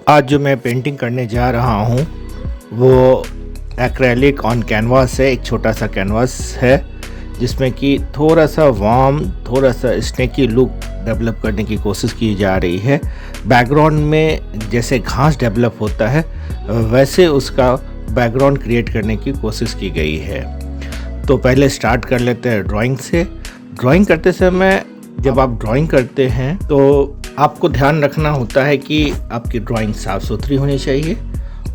आज जो मैं पेंटिंग करने जा रहा हूँ वो एक्रेलिक ऑन कैनवास है। एक छोटा सा कैनवास है जिसमें कि थोड़ा सा वार्म, थोड़ा सा स्नेकी लुक डेवलप करने की कोशिश की जा रही है। बैकग्राउंड में जैसे घास डेवलप होता है वैसे उसका बैकग्राउंड क्रिएट करने की कोशिश की गई है। तो पहले स्टार्ट कर लेते हैं ड्राइंग से। ड्राइंग करते समय जब आप ड्राइंग करते हैं तो आपको ध्यान रखना होता है कि आपकी ड्राइंग साफ़ सुथरी होनी चाहिए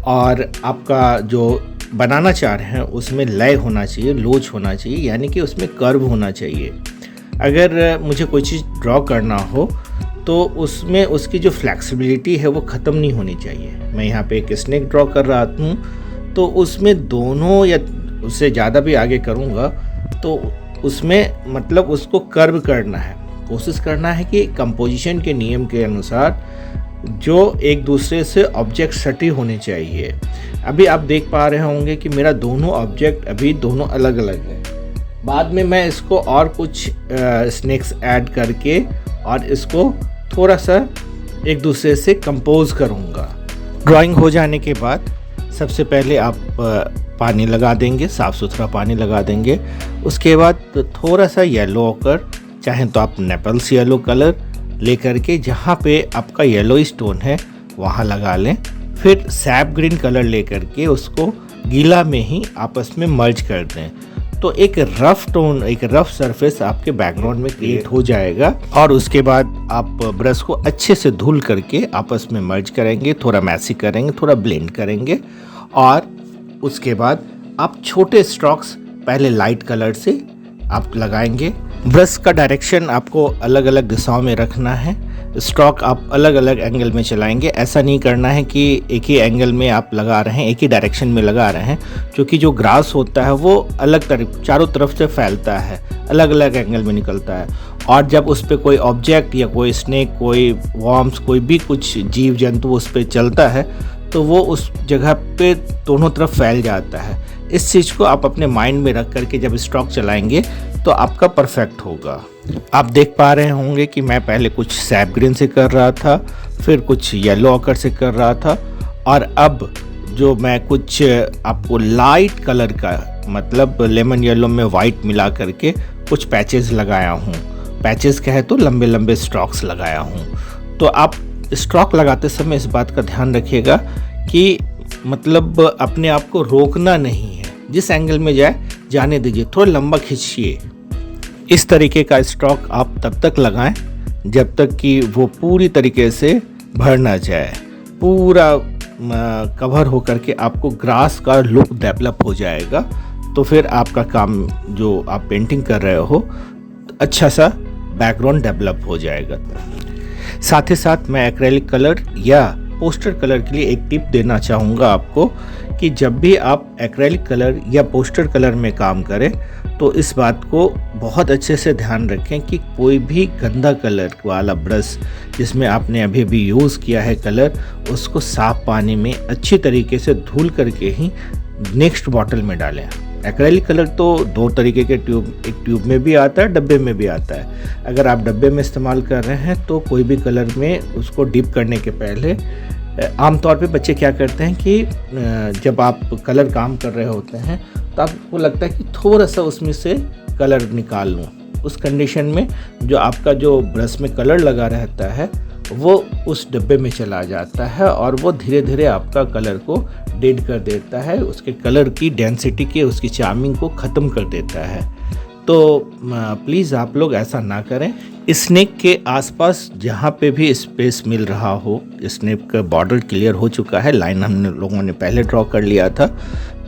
और आपका जो बनाना चाह रहे हैं उसमें लय होना चाहिए, लोच होना चाहिए, यानी कि उसमें कर्व होना चाहिए। अगर मुझे कोई चीज़ ड्रॉ करना हो तो उसमें उसकी जो फ्लेक्सिबिलिटी है वो ख़त्म नहीं होनी चाहिए। मैं यहाँ पे एक स्नेक ड्रॉ कर रहा हूँ तो उसमें दोनों या उससे ज़्यादा भी आगे करूँगा तो उसमें मतलब उसको कर्व करना है, कोशिश करना है कि कंपोजिशन के नियम के अनुसार जो एक दूसरे से ऑब्जेक्ट सटी होने चाहिए। अभी आप देख पा रहे होंगे कि मेरा दोनों ऑब्जेक्ट अभी दोनों अलग अलग है। बाद में मैं इसको और कुछ स्नेक्स ऐड करके और इसको थोड़ा सा एक दूसरे से कंपोज करूँगा। ड्राइंग हो जाने के बाद सबसे पहले आप पानी लगा देंगे, साफ़ सुथरा पानी लगा देंगे। उसके बाद थोड़ा सा येलो ऑकर, चाहे तो आप नेपल्स येलो कलर लेकर के जहाँ पे आपका येलो स्टोन है वहाँ लगा लें। फिर सैप ग्रीन कलर लेकर के उसको गीला में ही आपस में मर्ज कर दें तो एक रफ़ टोन, एक रफ़ सरफेस आपके बैकग्राउंड में क्रिएट हो जाएगा। और उसके बाद आप ब्रश को अच्छे से धुल करके आपस में मर्ज करेंगे, थोड़ा मैसी करेंगे, थोड़ा ब्लेंड करेंगे और उसके बाद आप छोटे स्ट्रोक्स पहले लाइट कलर से आप लगाएंगे। ब्रश का डायरेक्शन आपको अलग अलग दिशाओं में रखना है। स्ट्रोक आप अलग अलग एंगल में चलाएंगे। ऐसा नहीं करना है कि एक ही एंगल में आप लगा रहे हैं, एक ही डायरेक्शन में लगा रहे हैं, क्योंकि जो ग्रास होता है वो अलग तरफ चारों तरफ से फैलता है, अलग अलग एंगल में निकलता है। और जब उस पर कोई ऑब्जेक्ट या कोई स्नेक, कोई वॉर्म्स, कोई भी कुछ जीव जंतु उस पर चलता है तो वो उस जगह पे दोनों तरफ फैल जाता है। इस चीज़ को आप अपने माइंड में रख करके जब स्ट्रोक चलाएंगे तो आपका परफेक्ट होगा। आप देख पा रहे होंगे कि मैं पहले कुछ सैप ग्रीन से कर रहा था, फिर कुछ येलो ऑकर से कर रहा था और अब जो मैं कुछ आपको लाइट कलर का, मतलब लेमन येलो में वाइट मिला करके कुछ पैचेस लगाया हूँ। पैचेस क्या है तो लंबे लंबे स्ट्रोक्स लगाया हूँ। तो आप स्ट्रोक लगाते समय इस बात का ध्यान रखिएगा कि मतलब अपने आप को रोकना नहीं है, जिस एंगल में जाए जाने दीजिए, थोड़ा लंबा खींचिए। इस तरीके का स्ट्रोक आप तब तक लगाएं जब तक कि वो पूरी तरीके से भर ना जाए, पूरा कवर हो करके आपको ग्रास का लुक डेवलप हो जाएगा। तो फिर आपका काम जो आप पेंटिंग कर रहे हो अच्छा सा बैकग्राउंड डेवलप हो जाएगा। साथ ही साथ मैं एक्रेलिक कलर या पोस्टर कलर के लिए एक टिप देना चाहूँगा आपको कि जब भी आप एक्रेलिक कलर या पोस्टर कलर में काम करें तो इस बात को बहुत अच्छे से ध्यान रखें कि कोई भी गंदा कलर वाला ब्रश जिसमें आपने अभी भी यूज़ किया है कलर, उसको साफ पानी में अच्छी तरीके से धुल करके ही नेक्स्ट बॉटल में डालें। एक्रेलिक कलर तो दो तरीके के एक ट्यूब में भी आता है, डब्बे में भी आता है। अगर आप डब्बे में इस्तेमाल कर रहे हैं तो कोई भी कलर में उसको डिप करने के पहले आमतौर पे बच्चे क्या करते हैं कि जब आप कलर काम कर रहे होते हैं तो आपको लगता है कि थोड़ा सा उसमें से कलर निकाल लूँ। उस कंडीशन में जो आपका जो ब्रश में कलर लगा रहता है वो उस डब्बे में चला जाता है और वो धीरे धीरे आपका कलर को डेड कर देता है, उसके कलर की डेंसिटी के, उसकी चार्मिंग को ख़त्म कर देता है। तो प्लीज़ आप लोग ऐसा ना करें। स्नेक के आसपास जहाँ पे भी स्पेस मिल रहा हो, स्नेक का बॉर्डर क्लियर हो चुका है, लाइन हम लोगों ने पहले ड्रॉ कर लिया था,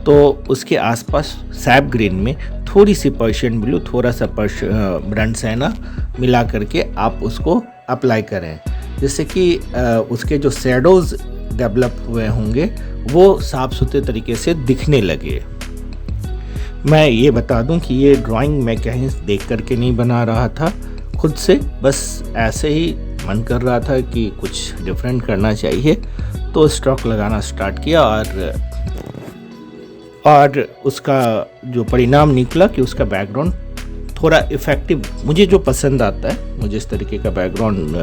तो उसके आसपास सैप ग्रीन में थोड़ी सी पर्शियन ब्लू, थोड़ा सा ब्रंट सैना मिला करके आप उसको अप्लाई करें, जिससे कि उसके जो शैडोज़ डेवलप हुए होंगे वो साफ़ सुथरे तरीके से दिखने लगे। मैं ये बता दूं कि ये ड्राइंग मैं कहीं देख करके नहीं बना रहा था, खुद से बस ऐसे ही मन कर रहा था कि कुछ डिफरेंट करना चाहिए, तो स्ट्रोक लगाना स्टार्ट किया और उसका जो परिणाम निकला कि उसका बैकग्राउंड थोड़ा इफ़ेक्टिव, मुझे जो पसंद आता है, मुझे इस तरीके का बैकग्राउंड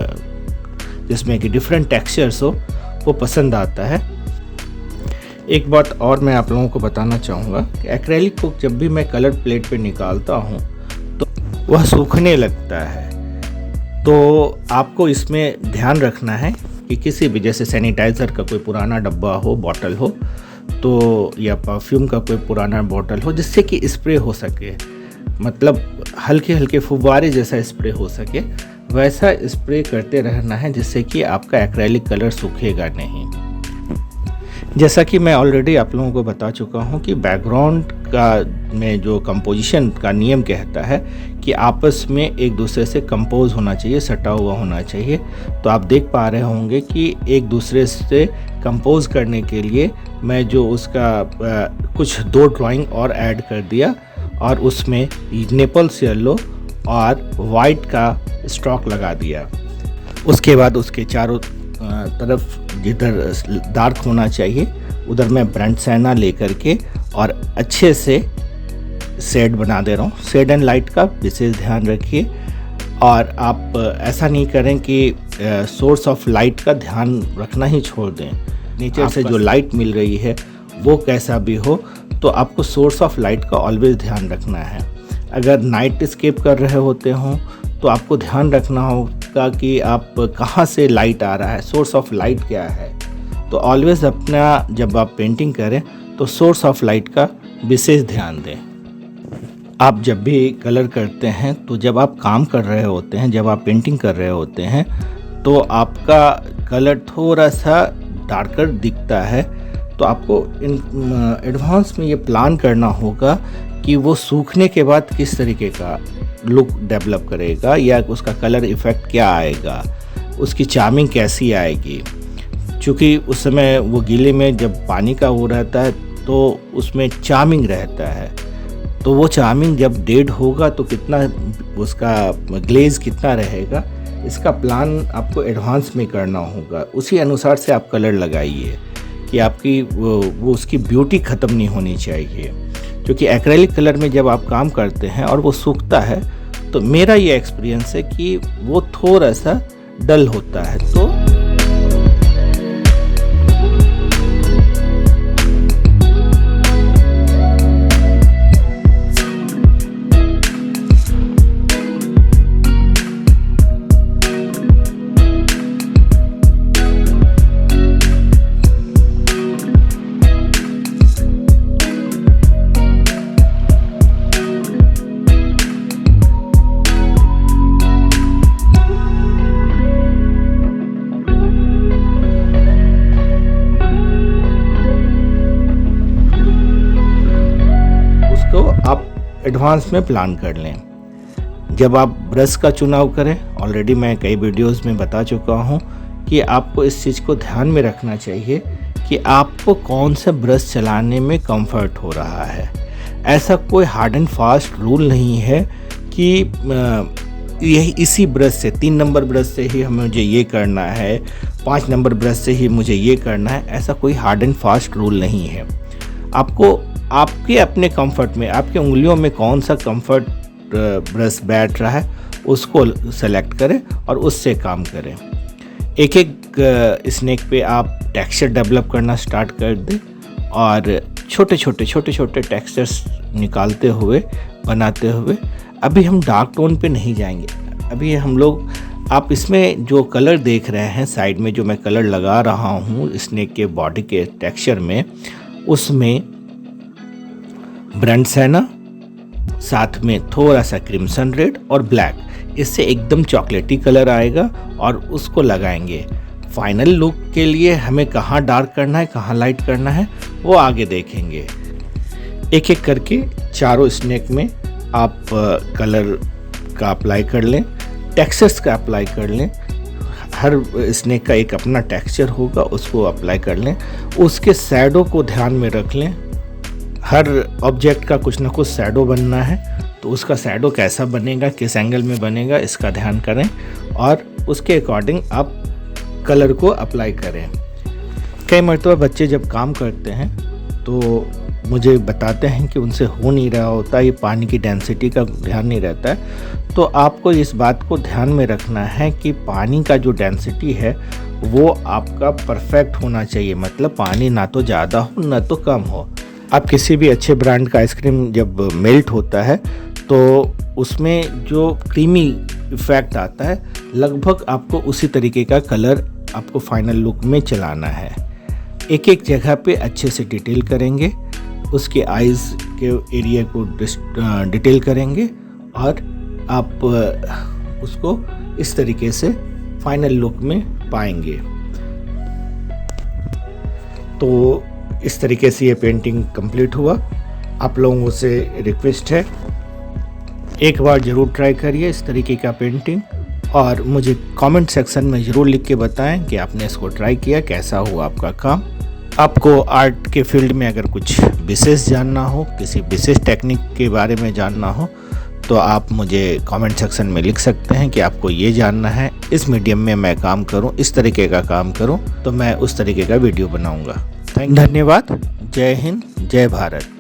जिसमें कि डिफरेंट टेक्सचर्स हो वो पसंद आता है। एक बात और मैं आप लोगों को बताना चाहूँगा कि एक्रेलिक को जब भी मैं कलर प्लेट पे निकालता हूँ तो वह सूखने लगता है। तो आपको इसमें ध्यान रखना है कि किसी भी, जैसे सैनिटाइज़र का कोई पुराना डब्बा हो, बॉटल हो, तो या परफ्यूम का कोई पुराना बॉटल हो, जिससे कि स्प्रे हो सके, मतलब हल्के हल्के फुव्वारे जैसा स्प्रे हो सके, वैसा स्प्रे करते रहना है, जिससे कि आपका एक्रेलिक कलर सूखेगा नहीं। जैसा कि मैं ऑलरेडी आप लोगों को बता चुका हूँ कि बैकग्राउंड का में जो कंपोजिशन का नियम कहता है कि आपस में एक दूसरे से कंपोज होना चाहिए, सटा हुआ होना चाहिए। तो आप देख पा रहे होंगे कि एक दूसरे से कंपोज करने के लिए मैं जो उसका कुछ 2 ड्राइंग और ऐड कर दिया और उसमें नेपल्स येलो और वाइट का स्ट्रोक लगा दिया। उसके बाद उसके चारों तरफ जिधर डार्क होना चाहिए उधर मैं ब्रांड सैना लेकर के और अच्छे से शेड बना दे रहा हूँ। शेड एंड लाइट का विशेष ध्यान रखिए और आप ऐसा नहीं करें कि सोर्स ऑफ लाइट का ध्यान रखना ही छोड़ दें। नेचर से जो लाइट मिल रही है वो कैसा भी हो, तो आपको सोर्स ऑफ लाइट का ऑलवेज ध्यान रखना है। अगर नाइट स्केप कर रहे होते हों तो आपको ध्यान रखना होगा कि आप कहाँ से लाइट आ रहा है, सोर्स ऑफ लाइट क्या है। तो ऑलवेज अपना जब आप पेंटिंग करें तो सोर्स ऑफ लाइट का विशेष ध्यान दें। आप जब भी कलर करते हैं तो जब आप काम कर रहे होते हैं, जब आप पेंटिंग कर रहे होते हैं, तो आपका कलर थोड़ा सा डार्कर दिखता है। तो आपको एडवांस में ये प्लान करना होगा कि वो सूखने के बाद किस तरीके का लुक डेवलप करेगा या उसका कलर इफ़ेक्ट क्या आएगा, उसकी चार्मिंग कैसी आएगी। क्योंकि उस समय वो गीले में जब पानी का वो रहता है तो उसमें चार्मिंग रहता है, तो वो चार्मिंग जब डेड होगा तो कितना उसका ग्लेज कितना रहेगा, इसका प्लान आपको एडवांस में करना होगा। उसी अनुसार से आप कलर लगाइए कि आपकी वो उसकी ब्यूटी ख़त्म नहीं होनी चाहिए। क्योंकि एक्रेलिक कलर में जब आप काम करते हैं और वो सूखता है तो मेरा ये एक्सपीरियंस है कि वो थोड़ा सा डल होता है। तो आप एडवांस में प्लान कर लें। जब आप ब्रश का चुनाव करें, ऑलरेडी मैं कई वीडियोस में बता चुका हूं कि आपको इस चीज़ को ध्यान में रखना चाहिए कि आपको कौन सा ब्रश चलाने में कंफर्ट हो रहा है। ऐसा कोई हार्ड एंड फास्ट रूल नहीं है कि यही इसी ब्रश से 3 नंबर ब्रश से ही मुझे ये करना है, 5 नंबर ब्रश से ही मुझे ये करना है। ऐसा कोई हार्ड एंड फास्ट रूल नहीं है। आपको आपके अपने कंफर्ट में, आपके उंगलियों में कौन सा कंफर्ट ब्रश बैठ रहा है उसको सेलेक्ट करें और उससे काम करें। एक एक स्नेक पे आप टेक्सचर डेवलप करना स्टार्ट कर दें और छोटे छोटे टेक्सचर्स निकालते हुए, बनाते हुए। अभी हम डार्क टोन पे नहीं जाएंगे। अभी हम लोग, आप इसमें जो कलर देख रहे हैं साइड में, जो मैं कलर लगा रहा हूँ स्नेक के बॉडी के टेक्सचर में, उसमें ब्रांड सैना, साथ में थोड़ा सा क्रिम्सन रेड और ब्लैक, इससे एकदम चॉकलेटी कलर आएगा और उसको लगाएंगे। फाइनल लुक के लिए हमें कहाँ डार्क करना है, कहाँ लाइट करना है, वो आगे देखेंगे। एक एक करके चारों स्नेक में आप कलर का अप्लाई कर लें, टेक्सचर्स का अप्लाई कर लें। हर स्नेक का एक अपना टेक्सचर होगा, उसको अप्लाई कर लें। उसके शैडो को ध्यान में रख लें। हर ऑब्जेक्ट का कुछ ना कुछ शैडो बनना है, तो उसका शैडो कैसा बनेगा, किस एंगल में बनेगा, इसका ध्यान करें और उसके अकॉर्डिंग आप कलर को अप्लाई करें। कई मरतबा बच्चे जब काम करते हैं तो मुझे बताते हैं कि उनसे हो नहीं रहा होता, ये पानी की डेंसिटी का ध्यान नहीं रहता है। तो आपको इस बात को ध्यान में रखना है कि पानी का जो डेंसिटी है वो आपका परफेक्ट होना चाहिए, मतलब पानी ना तो ज़्यादा हो ना तो कम हो। आप किसी भी अच्छे ब्रांड का आइसक्रीम जब मेल्ट होता है तो उसमें जो क्रीमी इफ़ेक्ट आता है, लगभग आपको उसी तरीके का कलर आपको फाइनल लुक में चलाना है। एक एक जगह पे अच्छे से डिटेल करेंगे, उसके आइज़ के एरिया को डिटेल करेंगे और आप उसको इस तरीके से फाइनल लुक में पाएंगे। तो इस तरीके से ये पेंटिंग कंप्लीट हुआ। आप लोगों से रिक्वेस्ट है, एक बार ज़रूर ट्राई करिए इस तरीके का पेंटिंग और मुझे कमेंट सेक्शन में ज़रूर लिख के बताएं कि आपने इसको ट्राई किया, कैसा हुआ आपका काम। आपको आर्ट के फील्ड में अगर कुछ विशेष जानना हो, किसी विशेष टेक्निक के बारे में जानना हो, तो आप मुझे कमेंट सेक्शन में लिख सकते हैं कि आपको ये जानना है, इस मीडियम में मैं काम करूं, इस तरीके का काम करूं, तो मैं उस तरीके का वीडियो बनाऊंगा। धन्यवाद। जय हिंद, जय भारत।